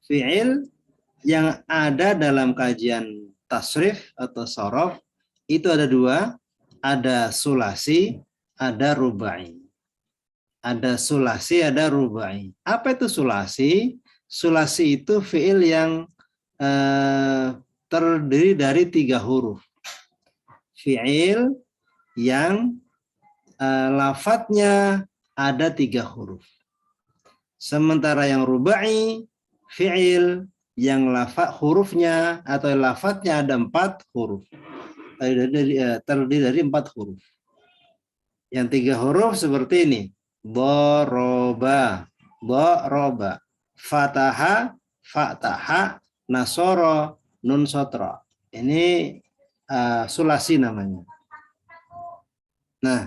fi'il yang ada dalam kajian tasrif atau sorof itu ada dua, ada sulasi, ada rubai. Ada sulasi, ada rubai. Apa itu sulasi? Sulasi itu fi'il yang terdiri dari 3 huruf. Fi'il yang lafadznya ada 3 huruf. Sementara yang rubai, fi'il yang hurufnya atau lafadznya ada 4 huruf. Terdiri dari 4 huruf. Yang 3 huruf seperti ini. Doroba, doroba, fataha, fataha, nasoro, nun sotro. Ini sulasi namanya. Nah,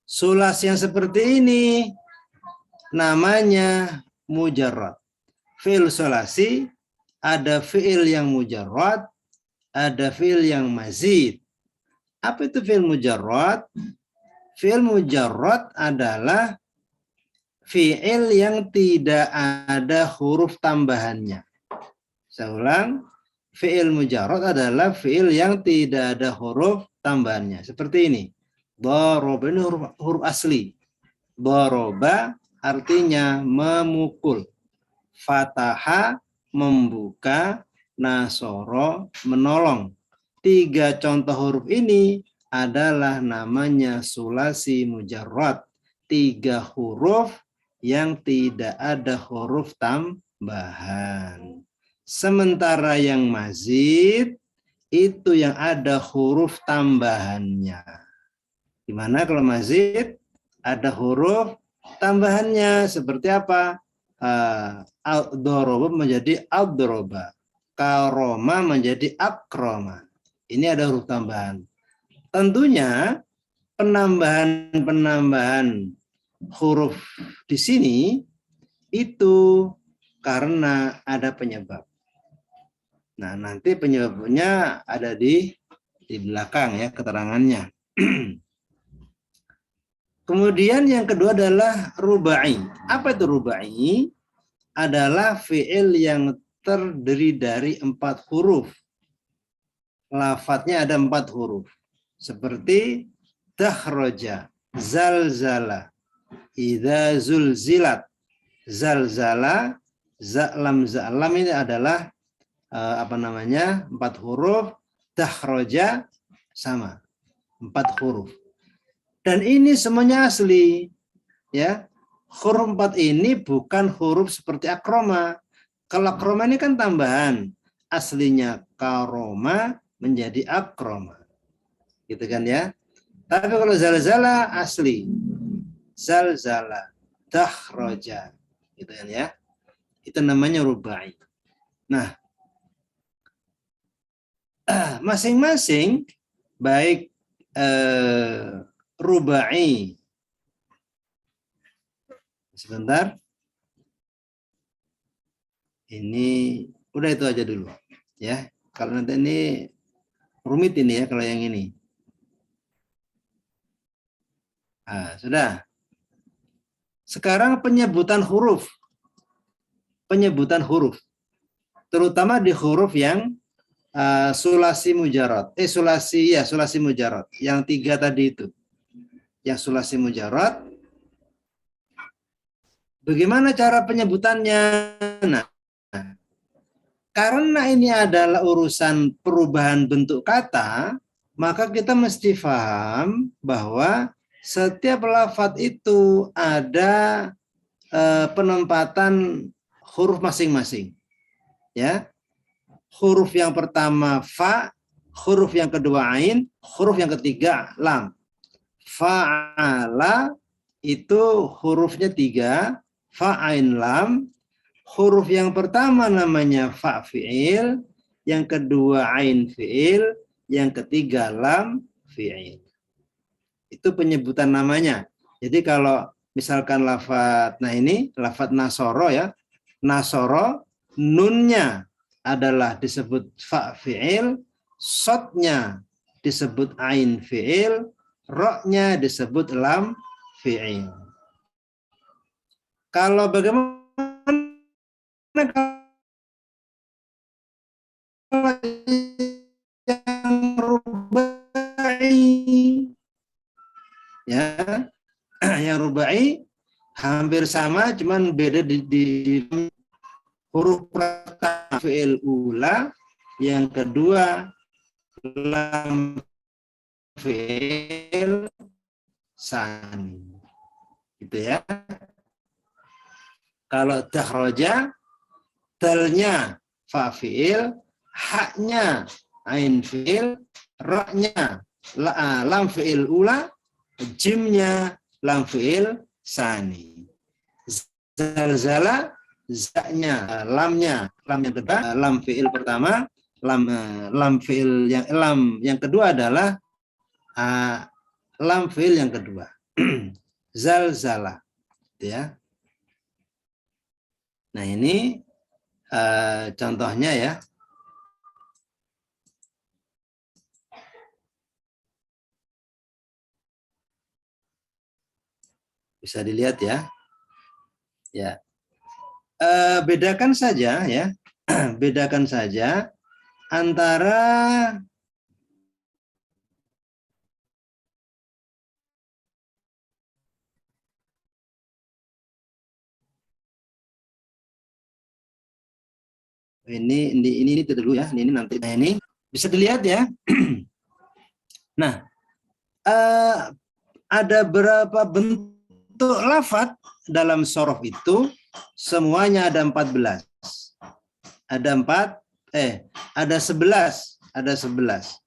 sulasi yang seperti ini namanya mujarrad. Fi'il sulasi ada fi'il yang mujarrad, ada fi'il yang mazid. Apa itu fi'il mujarrad? Fi'il mujarrad adalah fi'il yang tidak ada huruf tambahannya. Saya ulang, fi'il mujarrad adalah fi'il yang tidak ada huruf tambahannya. Seperti ini. Doroba ini huruf asli. Doroba artinya memukul. Fataha membuka, nasoro menolong. 3 contoh huruf ini adalah namanya sulasi mujarrad. 3 huruf yang tidak ada huruf tambahan. Sementara yang mazid itu yang ada huruf tambahannya. Gimana kalau mazid ada huruf tambahannya seperti apa? Al-doroba menjadi al-doroba. Karoma menjadi akroma. Ini ada huruf tambahan. Tentunya penambahan huruf di sini itu karena ada penyebab. Nah, nanti penyebabnya ada di belakang ya keterangannya. Kemudian yang kedua adalah rubai. Apa itu rubai? Adalah fi'il yang terdiri dari 4 huruf. Lafadznya ada 4 huruf. Seperti takhroja, zalzala, idza zulzilat, zalzala, za'lam ini adalah 4 huruf, takhroja sama 4 huruf. Dan ini semuanya asli, ya. Huruf 4 ini bukan huruf seperti akroma. Kalau akroma ini kan tambahan, aslinya karoma menjadi akroma, gitu kan ya. Tapi kalau zalzala asli, zalzala, takhroja, gitu kan ya. Itu namanya rubai. Nah, masing-masing baik rubai. Sebentar. Ini udah itu aja dulu ya. Kalau nanti ini rumit ini ya kalau yang ini. Sudah. Sekarang penyebutan huruf. Penyebutan huruf. Terutama di huruf yang sulasi mujarrad. Sulasi mujarrad. Yang 3 tadi itu. Yang sulasi mujarrad. Bagaimana cara penyebutannya? Nah, karena ini adalah urusan perubahan bentuk kata, maka kita mesti paham bahwa setiap lafadz itu ada penempatan huruf masing-masing. Ya. Huruf yang pertama fa, huruf yang kedua ain, huruf yang ketiga lam. Fa'ala itu hurufnya 3, fa ain lam. Huruf yang pertama namanya fa fi'il, yang kedua ain fi'il, yang ketiga lam fi'il. Itu penyebutan namanya. Jadi kalau misalkan lafadz, nah ini lafadz nasoro ya. Nasoro, nunnya adalah disebut fa fi'il, sodnya disebut ain fi'il, roknya disebut lam fi'il. Kalau bagaimana kalau yang rubai, ya, yang rubai hampir sama, cuman beda di huruf pertama fi'il ula, yang kedua lam fi'il sani, gitu ya. Kalau dakhroja, dalnya fa fi'il, haknya ain fi'il, ra-nya lam fi'il ula, jimnya lam fi'il sani. Zalzala, zaknya, lamnya kedua, lam fi'il pertama, lam fi'il yang kedua adalah lam fi'il yang kedua. Zalzala, ya. Nah, ini contohnya ya. Bisa dilihat ya. Ya. Bedakan saja ya. Bedakan saja antara ini dulu ya. Ini nanti. Nah, ini bisa dilihat ya. Nah, ada berapa bentuk lafadz dalam sorof itu? Semuanya ada 14. Ada 11. Ada 11.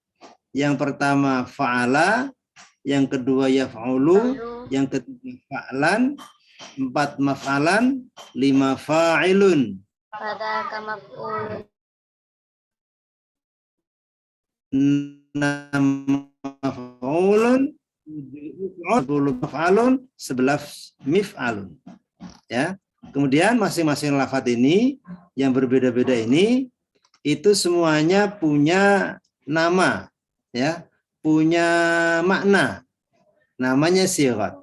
Yang pertama fa'ala, yang kedua yaf'ulu, yang ketiga fa'lan, 4 maf'alan, 5 fa'ilun. Fadzaka maf'ul. 6 maf'ulun, 10 maf'alun, 11 mif'alun. Ya. Kemudian masing-masing lafadz ini yang berbeda-beda ini itu semuanya punya nama, ya, punya makna. Namanya sighat.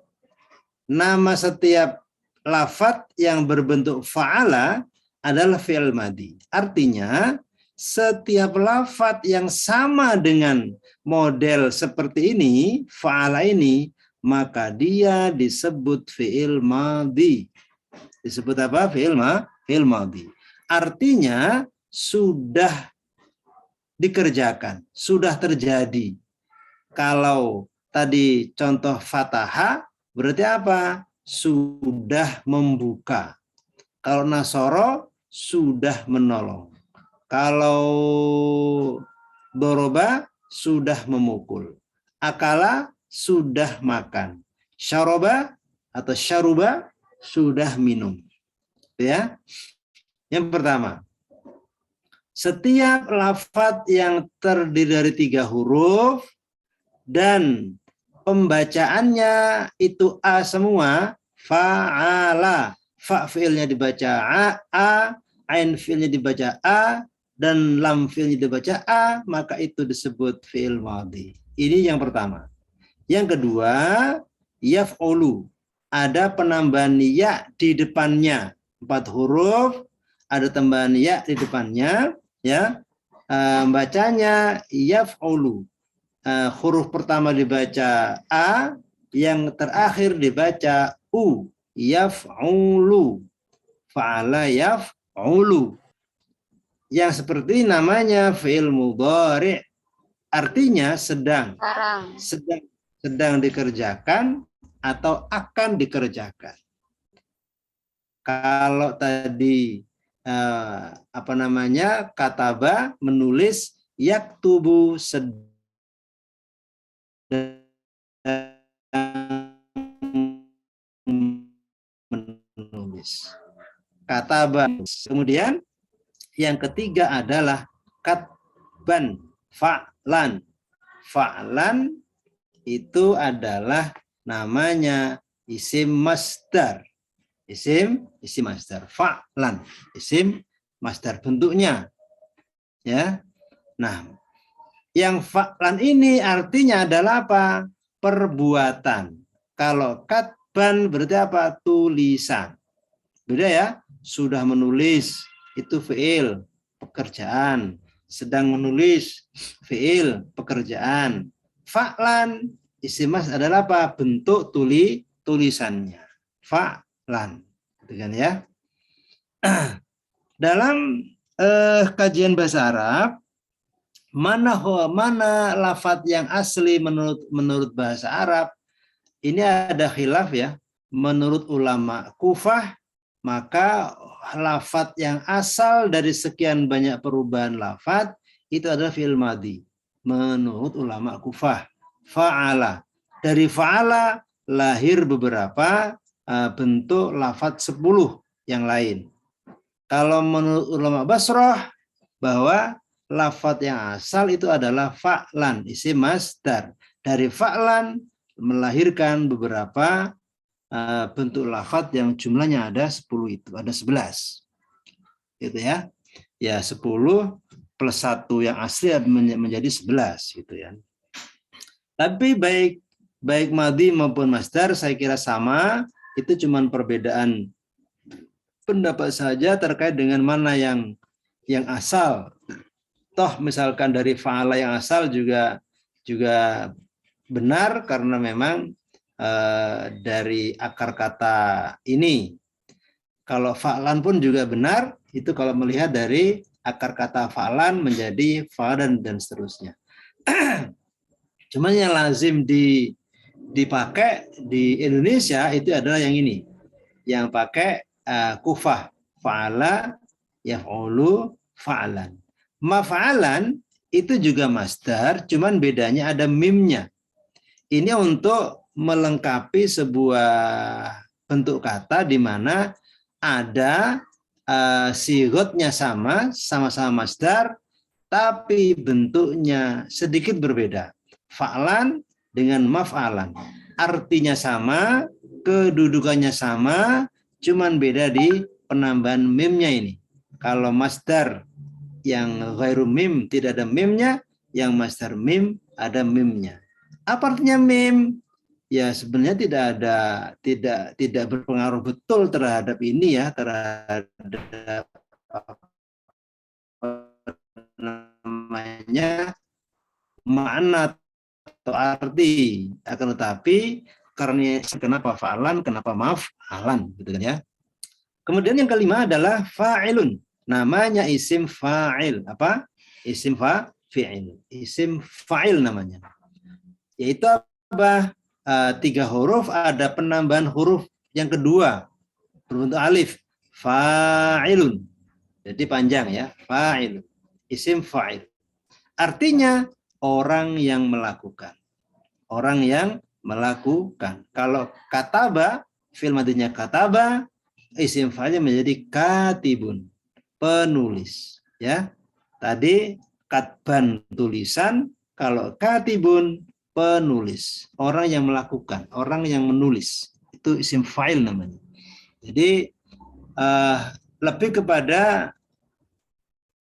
Nama setiap lafadz yang berbentuk fa'ala adalah fi'il madhi. Artinya setiap lafadz yang sama dengan model seperti ini, fa'ala ini, maka dia disebut fi'il madhi. Disebut apa? Fi'il madhi. Artinya sudah dikerjakan, sudah terjadi. Kalau tadi contoh fataha, berarti apa? Sudah membuka. Kalau nasoro, sudah menolong. Kalau doroba, sudah memukul. Akala, sudah makan. Syaroba atau syaruba, sudah minum. Ya. Yang pertama, setiap lafadz yang terdiri dari 3 huruf dan pembacaannya itu a semua, fa'ala, fa fi'ilnya dibaca a, ain fi'ilnya dibaca a, dan lam fi'ilnya dibaca a, maka itu disebut fi'il madhi. Ini yang pertama. Yang kedua, yaf'ulu, ada penambahan ya di depannya, 4 huruf, ada tambahan ya di depannya, ya. Bacanya yaf'ulu. Huruf pertama dibaca a, yang terakhir dibaca u, yaf'ulu. Fa'ala yaf'ulu. Yang seperti namanya fi'il mudhari', artinya sedang dikerjakan atau akan dikerjakan. Kalau tadi kataba, menulis, yaktubu, sedang menulis. Kataba. Kemudian yang ketiga adalah katban, fa'lan. Fa'lan itu adalah namanya isim masdar. Isim masdar. Fa'lan, isim masdar bentuknya. Ya. Nah, yang fa'lan ini artinya adalah apa? Perbuatan. Kalau katban berarti apa? Tulisan. Beda ya, sudah menulis itu fiil pekerjaan, sedang menulis fiil pekerjaan. Fa'lan isim mas adalah apa? Bentuk tulisannya. Fa'lan, gitu kan ya. Dalam kajian bahasa Arab, mana lafadz yang asli menurut bahasa Arab, ini ada khilaf ya. Menurut ulama Kufah, maka lafadz yang asal dari sekian banyak perubahan lafadz itu adalah fi'il madhi. Menurut ulama Kufah, fa'ala. Dari fa'ala lahir beberapa bentuk lafadz 10 yang lain. Kalau menurut ulama Basrah, bahwa lafadz yang asal itu adalah fa'lan, isim masdar. Dari fa'lan melahirkan beberapa bentuk lafadz yang jumlahnya ada 10 itu, ada 11. Gitu ya. Ya 10 plus 1 yang asli menjadi 11 gitu ya. Tapi baik madhi maupun masdar saya kira sama, itu cuma perbedaan pendapat saja terkait dengan mana yang asal. Toh misalkan dari fa'ala yang asal juga benar karena memang dari akar kata ini. Kalau fa'lan pun juga benar, itu kalau melihat dari akar kata fa'lan menjadi fa'lan dan seterusnya. Cuman yang lazim dipakai di Indonesia itu adalah yang ini. Yang pakai kufah, fa'ala, yaf'ulu, fa'lan. Maf'alan itu juga masdar, cuman bedanya ada mimnya. Ini untuk melengkapi sebuah bentuk kata di mana ada sigotnya sama-sama masdar, tapi bentuknya sedikit berbeda. Fa'lan dengan maf'alan. Artinya sama, kedudukannya sama, cuman beda di penambahan mimnya ini. Kalau masdar yang ghairu mim tidak ada mimnya, yang masdar mim ada mimnya. Apa artinya mim? Ya sebenarnya tidak berpengaruh betul terhadap ini ya, terhadap namanya makna atau arti. Akan tetapi karena kenapa fa'alan, kenapa maf'alan gitu kan ya. Kemudian yang kelima adalah fa'ilun. Namanya isim fa'il. Apa? Isim fa'il. Isim fa'il namanya. Yaitu apa? 3 huruf, ada penambahan huruf yang kedua berbentuk alif. Fa'ilun. Jadi panjang ya. Fa'il. Isim fa'il. Artinya orang yang melakukan. Orang yang melakukan. Kalau kataba, fi'il madhinya kataba, isim fa'ilnya menjadi katibun, penulis ya. Tadi katban tulisan, kalau katibun penulis, orang yang melakukan, orang yang menulis, itu isim fa'il namanya. Jadi lebih kepada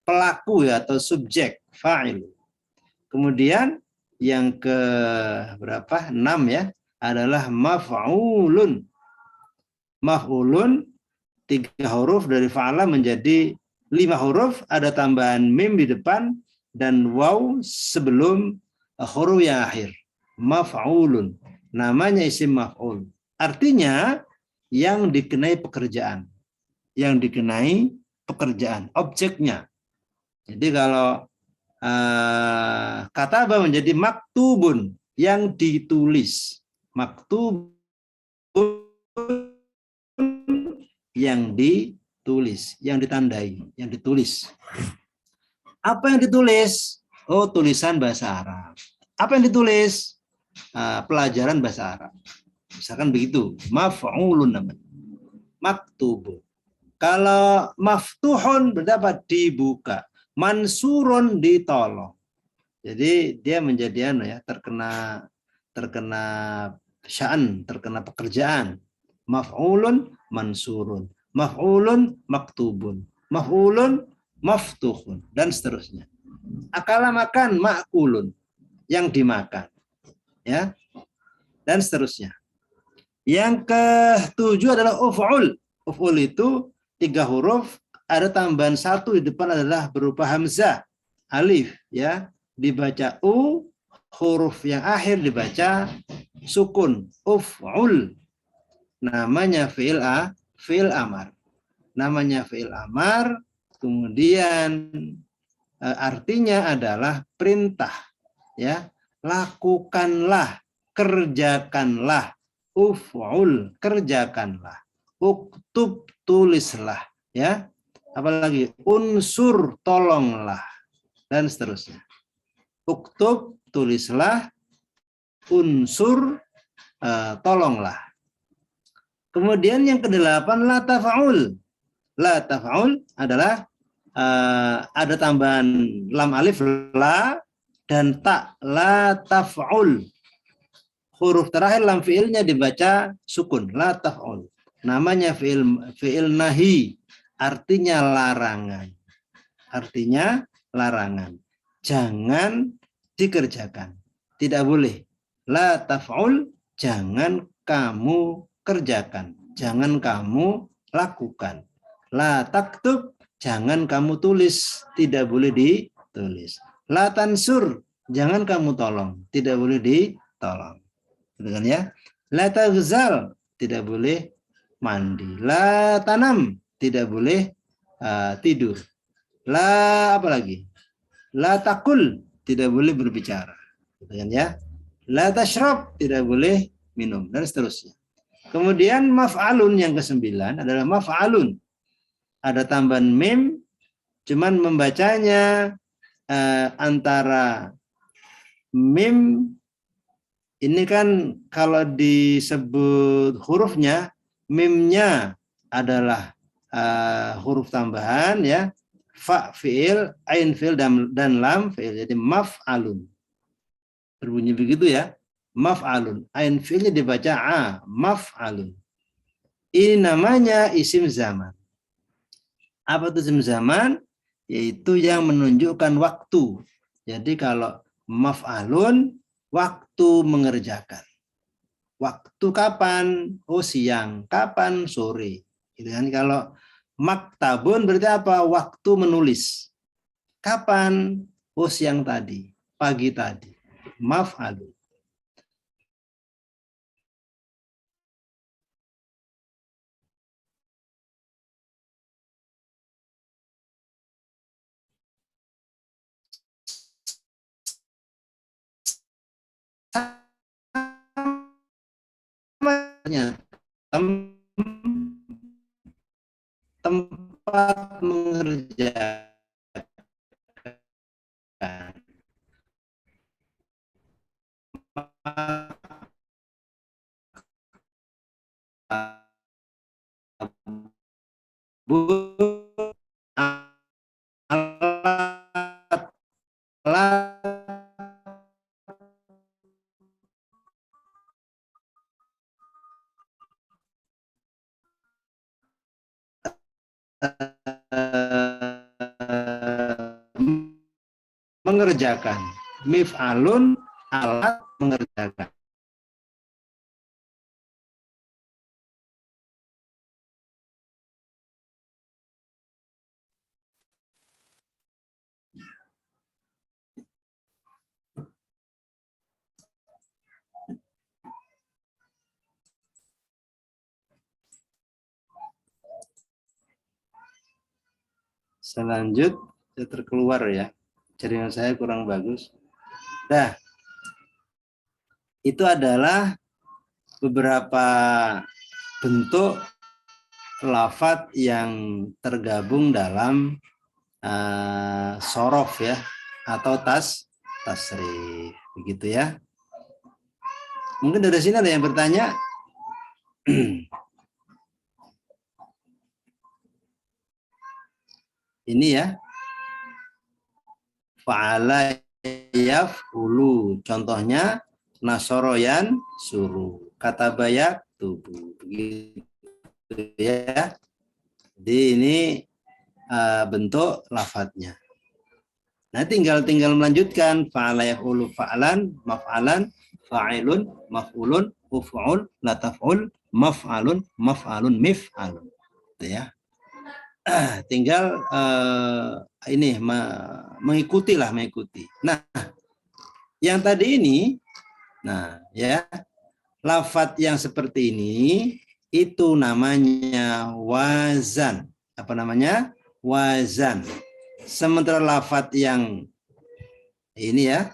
pelaku ya, atau subjek, fa'il. Kemudian yang ke berapa? 6 ya, adalah maf'ulun. Maf'ulun 3 huruf dari fa'ala menjadi 5 huruf, ada tambahan mim di depan dan waw sebelum huruf yang akhir. Maf'ulun. Namanya isim maf'ul. Artinya yang dikenai pekerjaan. Yang dikenai pekerjaan, objeknya. Jadi kalau kataba menjadi maktubun, yang ditulis. Maktubun yang ditulis, yang ditandai, yang ditulis. Apa yang ditulis? Oh, tulisan bahasa Arab. Apa yang ditulis? Pelajaran bahasa Arab. Misalkan begitu, maf'ulun namanya. Maktubun. Kalau maftuhun berdapat dibuka. Mansurun ditolong. Jadi dia menjadi terkena sya'an, terkena pekerjaan. Maf'ulun mansurun, maf'ulun maktubun, maf'ulun maftuhun, dan seterusnya. Akala makan, ma'kulun, yang dimakan, ya, dan seterusnya. Yang ke-7 adalah uf'ul. Uf'ul itu 3 huruf, ada tambahan 1 di depan adalah berupa hamzah, alif ya. Dibaca u, huruf yang akhir dibaca sukun, uf'ul. Namanya fi'il amar. Namanya fi'il amar, kemudian artinya adalah perintah ya. Lakukanlah, kerjakanlah, uf'ul, kerjakanlah, uktub, tulislah ya. Apalagi unsur, tolonglah, dan seterusnya. Uktub, tulislah, unsur, tolonglah. Kemudian yang ke-8 la tafa'ul. La tafa'ul adalah ada tambahan lam alif la dan ta, la taf'ul. Huruf terakhir lam fiilnya dibaca sukun, la taf'ul. Namanya fiil nahi, artinya larangan. Artinya larangan. Jangan dikerjakan. Tidak boleh. La taf'ul, jangan kamu kerjakan. Jangan kamu lakukan. La taktub, jangan kamu tulis. Tidak boleh ditulis. La tansur, jangan kamu tolong. Tidak boleh ditolong. Betul ya? La taghzal, tidak boleh mandi. La tanam, tidak boleh tidur. La apa lagi? La takul, tidak boleh berbicara. Betul ya? La tashrab, tidak boleh minum, dan seterusnya. Kemudian maf'alun yang ke-9 adalah maf'alun. Ada tambahan mim, cuman membacanya antara mim ini kan kalau disebut hurufnya, mimnya adalah huruf tambahan ya, fa fiil, ain fiil, dan lam fiil. Jadi maf'alun. Berbunyi begitu ya. Maf'alun. Ain fiilnya dibaca a, maf'alun. Ini namanya isim zaman. Apa itu isim zaman? Yaitu yang menunjukkan waktu. Jadi kalau maf'alun, waktu mengerjakan. Waktu kapan? Oh siang. Kapan? Sore. Gitu kan? Kalau maktabun berarti apa? Waktu menulis. Kapan? Oh siang tadi. Pagi tadi. Maf'alun. Tempat mengerjakan. Mengerjakan. Mif'alun, alat mengerjakan. Selanjut, terkeluar ya. Jaringan saya kurang bagus. Nah, itu adalah beberapa bentuk lafadz yang tergabung dalam sorof ya, atau tasrif, begitu ya. Mungkin dari sini ada yang bertanya. Ini ya, fa'ala yaf'ulu, contohnya nasoroyan suruh, kata bayak tubuh, begitu ya. Jadi ini bentuk lafadznya. Nah, tinggal melanjutkan fa'ala yaf'ulu fa'lan, maf'alan, fa'ilun, maf'ulun, uf'ul, la taf'ul, maf'alun, maf'alun, mif'alun. ya. Tinggal ini mengikuti. Nah, yang tadi ini, nah ya, lafadz yang seperti ini itu namanya wazan. Apa namanya? Wazan. Sementara lafadz yang ini ya,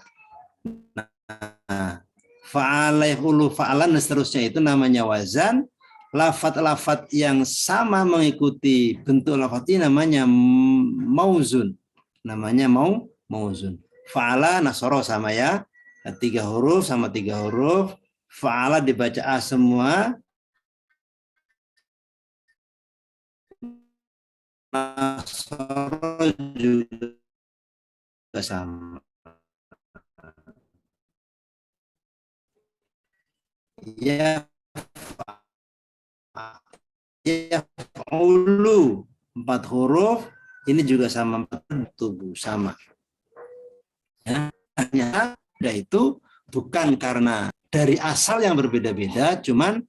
nah, fa'ala yaf'ulu fa'alan dan seterusnya itu namanya wazan. Lafadz-lafadz yang sama mengikuti bentuk lafadz ini namanya mauzun. Namanya mauzun. Fa'ala nasoro sama ya, 3 huruf sama 3 huruf. Fa'ala dibaca A semua. Nasoro juga sama. Ya, fa'ulu 4 huruf, ini juga sama, 4 tubuh sama. Ya, hanya itu bukan karena dari asal yang berbeda-beda, cuman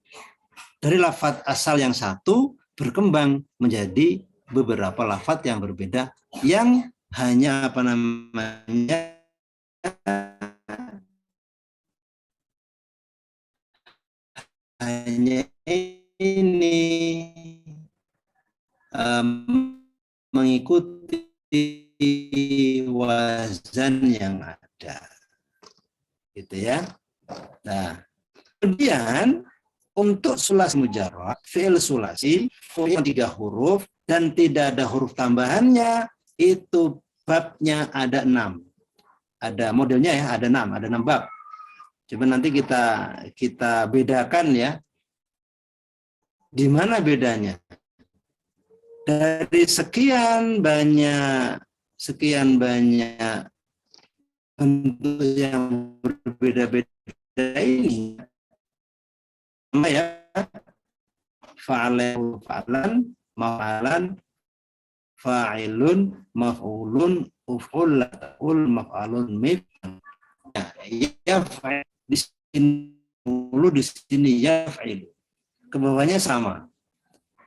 dari lafadz asal yang satu berkembang menjadi beberapa lafadz yang berbeda yang hanya apa namanya hanya ini mengikuti wazan yang ada, gitu ya. Nah, kemudian untuk sulasi mujarrad, fi'il sulasi yang 3 huruf dan tidak ada huruf tambahannya, itu babnya ada 6. Ada modelnya ya, ada 6 bab. Coba nanti kita bedakan ya. Di mana bedanya? Dari sekian banyak bentuk yang berbeda-beda ini, ya, fa'alan, maf'alan, fa'ilun, maf'ulun, uf'ul, maf'alun, yaf'il. Di sini yaf'il. Ke bawahnya sama.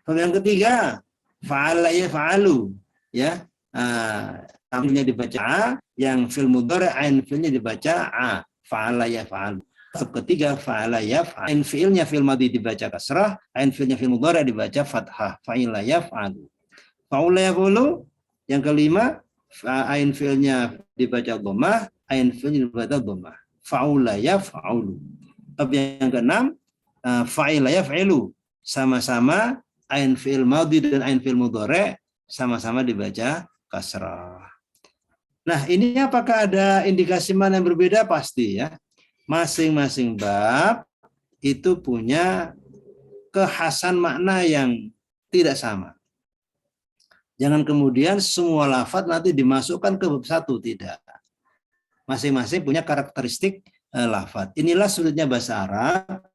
Yang ketiga, fa'ala yaf'alu, ya. Akhirnya dibaca A, yang fil mudhari' ain fi'ilnya dibaca A, fa'ala yaf'alu. Bab ketiga, fa'ala yaf'al. Ain fi'ilnya fil madhi dibaca kasrah, ain fi'ilnya fil mudhari' dibaca fathah, fa'ila yaf'alu. Fa'ula yaf'ulu. Yang kelima, ain fi'ilnya dibaca dhammah, ain fi'ilnya dibaca dhammah. Fa'ula yaf'alu. Bab yang keenam, fa'ila yaf'ilu. Sama-sama ain fi'il madhi dan ain fi'il mudhari' sama-sama dibaca kasrah. Nah, ini apakah ada indikasi mana yang berbeda? Pasti ya. Masing-masing bab itu punya kekhasan makna yang tidak sama. Jangan kemudian semua lafadz nanti dimasukkan ke bab satu, tidak. Masing-masing punya karakteristik lafadz. Inilah sulitnya bahasa Arab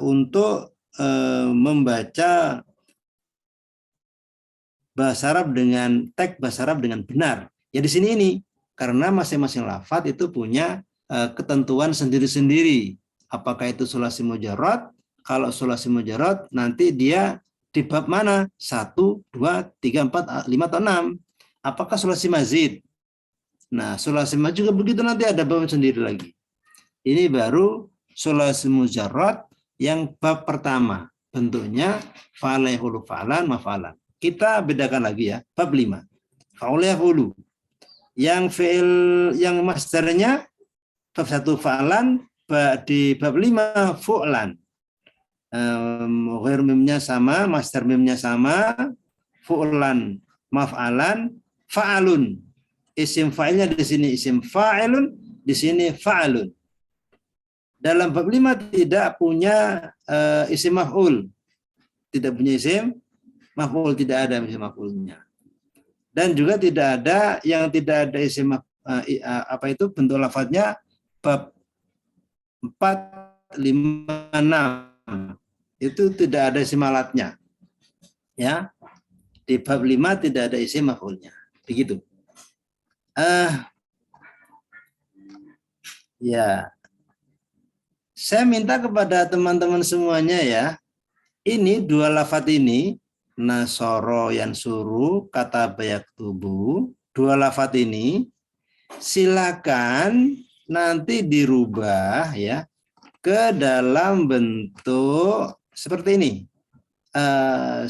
untuk membaca bahasa Arab dengan teks bahasa Arab dengan benar. Ya di sini ini, karena masing-masing lafadz itu punya ketentuan sendiri-sendiri. Apakah itu sulasi mujarrad? Kalau sulasi mujarrad nanti dia di bab mana? 1, 2, 3, 4, 5, atau 6. Apakah sulasi mazid? Nah, sulasi mazid juga begitu, nanti ada bab sendiri lagi. Ini baru sulasi mujarrad yang bab pertama. Bentuknya fa'ala yaf'ulu fa'alan maf'alan. Kita bedakan lagi ya, bab 5. Fa'ala yaf'ulu. Yang fi'il yang masdarnya bab 1 fa'alan, di bab 5 fu'lan. Ghair mimnya sama, masdar mimnya sama, fu'lan, maf'alan, fa'alun. Isim fa'ilnya di sini isim fa'ilun, di sini fa'alun. Dalam bab 5 tidak punya isim maf'ul. Tidak punya isim maf'ul, tidak ada isim maf'ulnya. Dan juga tidak ada yang tidak ada isim apa itu bentuk lafadznya bab 4, 5, 6. Itu tidak ada isim alatnya. Ya. Di bab 5 tidak ada isim maf'ulnya. Begitu. Ya. Saya minta kepada teman-teman semuanya ya. Ini dua lafadz ini nasoro yansuru, kata bayak tubuh. Dua lafadz ini silakan nanti dirubah ya ke dalam bentuk seperti ini. 11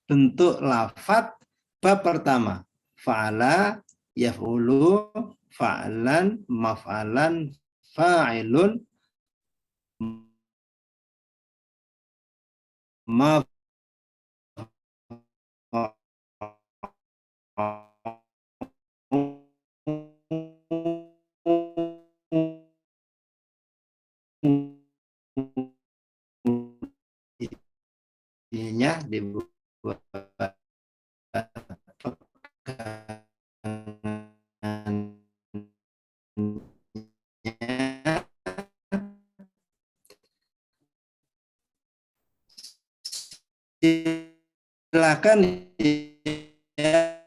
bentuk lafadz bab pertama. Fa'ala, yaf'ulu, fa'lan, maf'alan, fa'ilun, maf'alun. Ininya dibuat silakan ya